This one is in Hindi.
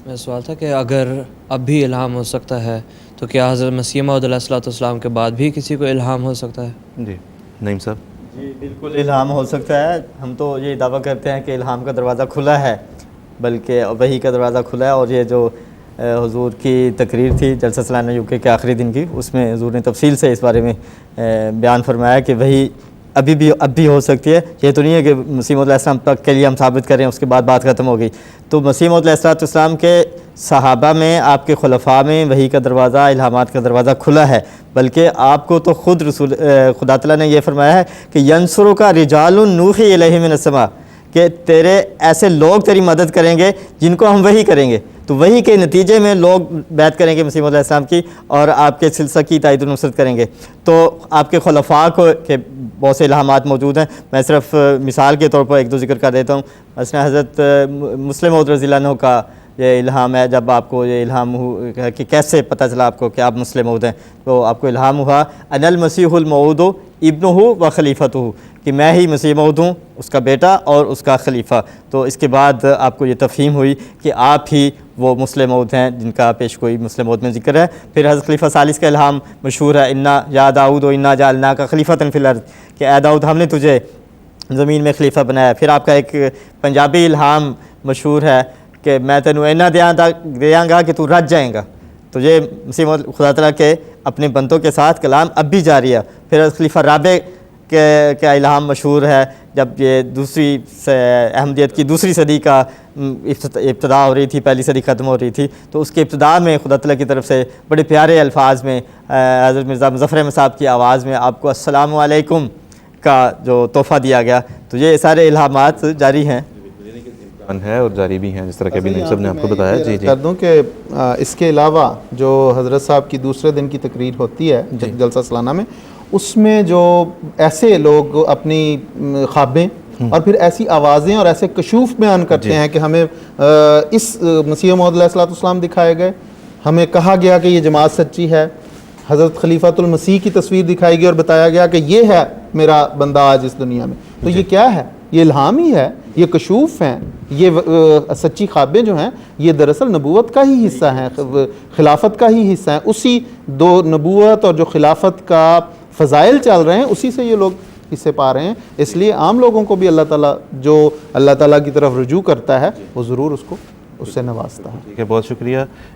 मेरा सवाल था कि अगर अब भी इल्हाम हो सकता है तो क्या हज़रत मसीह मौऊद अलैहिस्सलाम के बाद भी किसी को इल्हाम हो सकता है? जी नईम साहब। जी बिल्कुल इल्हाम हो सकता है। हम तो ये दावा करते हैं कि इल्हाम का दरवाज़ा खुला है, बल्कि वही का दरवाज़ा खुला है। और ये जो हुजूर की तकरीर थी जलसा सालाना यूके के आखिरी दिन की, उसमें हुजूर ने तफसील से इस बारे में बयान फरमाया कि वही अब भी हो सकती है। ये तो नहीं है कि मसीह मौऊद अलैहिस्सलाम तक के लिए हम साबित करें उसके बाद बात ख़त्म हो गई। तो मसीह मौऊद अलैहिस्सलाम के सहाबा में, आपके खुलफा में वही का दरवाज़ा, इल्हामात का दरवाज़ा खुला है। बल्कि आपको तो ख़ुद रसूल खुदा तआला ने यह फरमाया है कि यंसुरुका रिजालुन नूही इलैहि मिनस्समा, कि तेरे ऐसे लोग तेरी मदद करेंगे जिनको हम वही करेंगे। तो वही के नतीजे में लोग बैत करेंगे मसीह मौऊद अलैहिस्सलाम की और आपके सिलसिला की तायद व नुसरत करेंगे। तो आपके खुलफा को के बहुत से इल्हामात मौजूद हैं। मैं सिर्फ मिसाल के तौर पर एक दो जिक्र कर देता हूँ। मसलन हज़रत मुस्लिम मौऊद रज़ियल्लाहु अन्हु का ये इल्हाम है। जब आपको ये इल्हाम हुआ कि कैसे पता चला आपको कि आप मुस्लिम मौऊद हैं, तो आपको इल्हाम हुआ अनल मसीहुल मऊद इब्नुहु व खलीफतुहु, कि मैं ही मसीह मऊद हूँ, उसका बेटा और उसका खलीफा। तो इसके बाद आपको ये तफ़हीम हुई कि आप ही वो मुस्लिम मऊद हैं जिनका पेश गोई मुस्लिम मऊद में ज़िक्र है। फिर हज़रत खलीफा सालिस का इल्हाम मशहूर है, इन्ना या दाऊद व इन्ना जअलनाका खलीफतन फिल अर्ज़, कि ए दाऊद हमने तुझे ज़मीन में खलीफा बनाया। फिर आपका एक पंजाबी इल्हाम मशहूर है कि मैं तेनू इन्ना देंगा कि तू रज जाएगा। तो ये मसीह मौऊद खुदा तआला के अपने बंदों के साथ कलाम अब भी जारी है। फिर खलीफा राबे के इल्हाम मशहूर है, जब ये दूसरी अहमदियत की दूसरी सदी का इब्तदा हो रही थी, पहली सदी ख़त्म हो रही थी, तो उसके इब्तदा में खुदा तआला की तरफ से बड़े प्यारे अल्फाज में हज़रत मिर्ज़ा मुज़फ़्फ़र अहमद साहब की आवाज़ में आपको अस्सलामु अलैकुम का जो तोहफ़ा दिया गया। तो ये सारे इल्हामात जारी हैं है और जारी भी हैं, जिस तरह के अभी नईम साहब ने आपको बताया। जी कर दूं कि इसके अलावा जो हज़रत साहब की दूसरे दिन की तकरीर होती है जलसा सालाना में, उसमें जो ऐसे लोग अपनी ख्वाबें और फिर ऐसी आवाज़ें और ऐसे कशूफ बयान करते हैं कि हमें इस मसीह मौऊद अलैहिस्सलाम दिखाए गए, हमें कहा गया कि ये जमात सच्ची है, हज़रत खलीफातुल मसीह की तस्वीर दिखाई गई और बताया गया कि ये है मेरा बंदा आज इस दुनिया में। तो ये क्या है? ये इल्हाम ही है, ये कशूफ हैं, ये सच्ची ख्वाबें जो हैं ये दरअसल नबूवत का ही हिस्सा हैं, खिलाफत का ही हिस्सा हैं। उसी दो नबूवत और जो खिलाफत का फ़ज़ाइल चल रहे हैं, उसी से ये लोग हिस्से पा रहे हैं। इसलिए आम लोगों को भी अल्लाह ताला जो अल्लाह ताला की तरफ रुजू करता है वो ज़रूर उसको उससे नवाजता है। ठीक है, बहुत शुक्रिया।